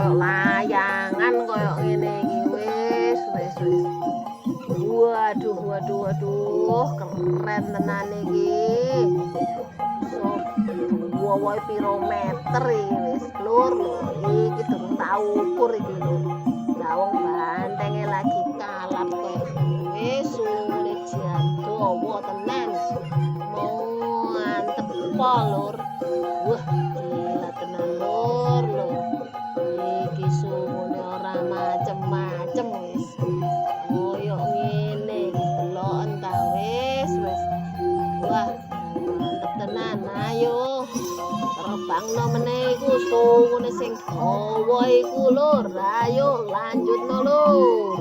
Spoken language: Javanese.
koyo layangan koyo ngene iki wis. Waduh, keren tenan iki. So, woe piro meter iki wis, Lur. Iki durung tau ukur iki, Lur. Lah wong bantenge lagi kalap koyo wis sulit jan dawa tenan. Mau antep po, Lur. Wah, gila tenan, Lur. Iki sungune ora macem-macem wis. Koyo ngene iki deloken ta wis. Wah, mantep tenan. Ayo. Terbangno meneh iku sungune sing dawa iku, Lur. Ayo lanjutno, Lur.